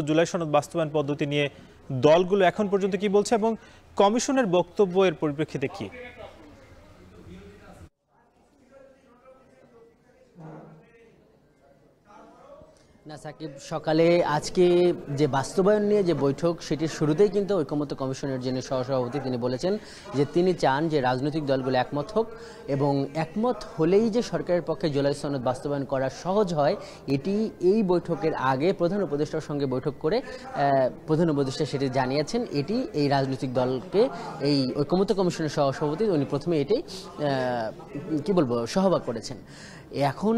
জুলাই সনদ বাস্তবায়ন পদ্ধতি নিয়ে দলগুলো এখন পর্যন্ত কি বলছে এবং কমিশনের বক্তব্য এর পরিপ্রেক্ষিতে কি? না সাকিব, সকালে আজকে যে বাস্তবায়ন নিয়ে যে বৈঠক সেটির শুরুতেই কিন্তু ঐকমত্য কমিশনের যিনি সহসভাপতি তিনি বলেছেন যে তিনি চান যে রাজনৈতিক দলগুলো একমত হোক এবং একমত হলেই যে সরকারের পক্ষে জুলাই সনদ বাস্তবায়ন করা সহজ হয় এটি এই বৈঠকের আগে প্রধান উপদেষ্টার সঙ্গে বৈঠক করে প্রধান উপদেষ্টা সেটি জানিয়েছেন। এটি এই রাজনৈতিক দলকে এই ঐকমত্য কমিশনের সহসভাপতি উনি প্রথমে এটি সহভাগ করেছেন। এখন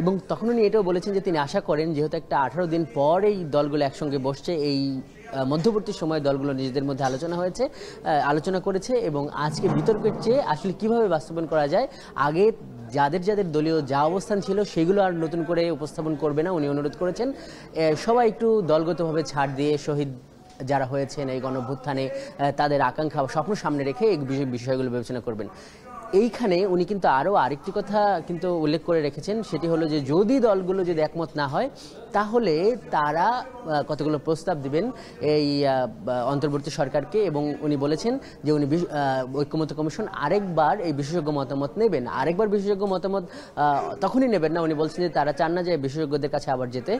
এবং তখন উনি এটাও বলেছেন যে তিনি আশা করেন যেহেতু একটা 18 দিন পর এই দলগুলো একসঙ্গে বসছে, এই মধ্যবর্তী সময়ে দলগুলো নিজেদের মধ্যে আলোচনা করেছে এবং আজকে বিতর্কের চেয়ে আসলে কিভাবে বাস্তবায়ন করা যায়, আগে যাদের যাদের দলীয় যা অবস্থান ছিল সেগুলো আর নতুন করে উপস্থাপন করবে না উনি অনুরোধ করেছেন। সবাই একটু দলগতভাবে ছাড় দিয়ে শহীদ যারা হয়েছেন এই গণঅভ্যুত্থানে তাদের আকাঙ্ক্ষা স্বপ্ন সামনে রেখে এই বিষয়গুলো বিবেচনা করবেন। এইখানে উনি কিন্তু আরেকটি কথা কিন্তু উল্লেখ করে রেখেছেন, সেটি হলো যে যদি দলগুলো যদি একমত না হয় তাহলে তারা কতগুলো প্রস্তাব দিবেন এই অন্তর্বর্তী সরকারকে এবং উনি বলেছেন যে উনি ঐকমত্য কমিশন আরেকবার এই বিশেষজ্ঞ মতামত নেবেন। আরেকবার বিশেষজ্ঞ মতামত তখনই নেবেন না, উনি বলছেন যে তারা চান না যে বিশেষজ্ঞদের কাছে আবার যেতে,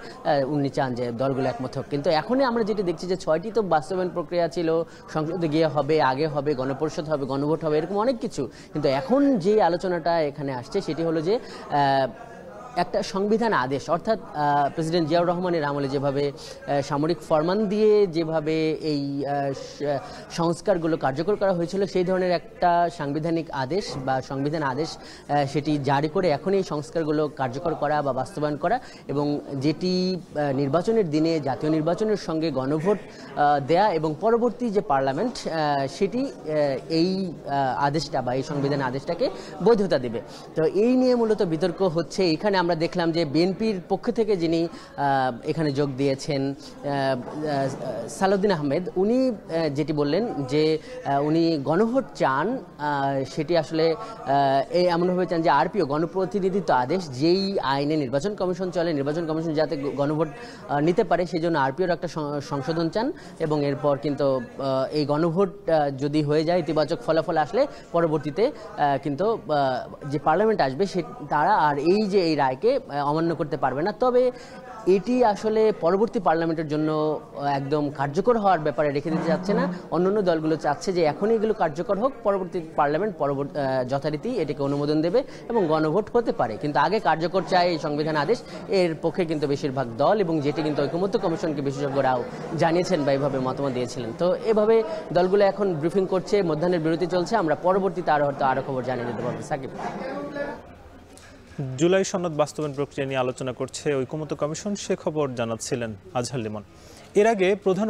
উনি চান যে দলগুলো একমত হোক। কিন্তু এখনই আমরা যেটি দেখছি যে 6টি তো বাস্তবায়ন প্রক্রিয়া ছিল, সংসদে গিয়ে হবে, আগে হবে, গণপরিষদ হবে, গণভোট হবে, এরকম অনেক কিছু। কিন্তু এখন যে আলোচনাটা এখানে আসছে সেটি হলো যে একটা সংবিধান আদেশ, অর্থাৎ প্রেসিডেন্ট জিয়াউর রহমানের আমলে যেভাবে সামরিক ফরমান দিয়ে যেভাবে এই সংস্কারগুলো কার্যকর করা হয়েছিল সেই ধরনের একটা সাংবিধানিক আদেশ বা সংবিধান আদেশ সেটি জারি করে এখন এই সংস্কারগুলো কার্যকর করা বা বাস্তবায়ন করা এবং যেটি নির্বাচনের দিনে জাতীয় নির্বাচনের সঙ্গে গণভোট দেয়া এবং পরবর্তী যে পার্লামেন্ট সেটি এই আদেশটা বা এই সংবিধান আদেশটাকে বৈধতা দেবে। তো এই নিয়ে মূলত বিতর্ক হচ্ছে। এখানে আমরা দেখলাম যে বিএনপির পক্ষ থেকে যিনি এখানে যোগ দিয়েছেন সালাউদ্দিন আহমেদ, উনি যেটি বললেন যে উনি গণভোট চান, সেটি আসলে এমনভাবে চান যে আরপিও গণপ্রতিনিধিত্ব আদেশ যেই আইনে নির্বাচন কমিশন চলে, নির্বাচন কমিশন যাতে গণভোট নিতে পারে সেই জন্য আরপিওর একটা সংশোধন চান এবং এরপর কিন্তু এই গণভোট যদি হয়ে যায় ইতিবাচক ফলাফল আসলে পরবর্তীতে কিন্তু যে পার্লামেন্ট আসবে তারা আর এই রায়কে অমান্য করতে পারবে না। তবে এটি আসলে পরবর্তী পার্লামেন্টের জন্য একদম কার্যকর হওয়ার ব্যাপারে রেখে দিতে যাচ্ছে না। অন্যান্য দলগুলো চাচ্ছে যে এখনই এগুলো কার্যকর হোক, পরবর্তী পার্লামেন্ট যথারীতি এটিকে অনুমোদন দেবে এবং গণভোট হতে পারে, কিন্তু আগে কার্যকর চায় এই সংবিধান আদেশ। এর পক্ষে কিন্তু বেশিরভাগ দল এবং যেটি কিন্তু ঐকমত্য কমিশনকে বিশেষজ্ঞরাও জানিয়েছেন বা এইভাবে মতামত দিয়েছিলেন। তো এভাবে দলগুলো এখন ব্রিফিং করছে, মধ্যাহ্নের বিরতি চলছে। আমরা পরবর্তীতে আরো খবর জানিয়ে দিতে পারবো। সাকিব, জুলাই সনদ বাস্তবায়ন প্রক্রিয়া নিয়ে আলোচনা করছে ঐকমত্য কমিশন, সে খবর জানাচ্ছিলেন আজহার লিমন। এর আগে প্রধান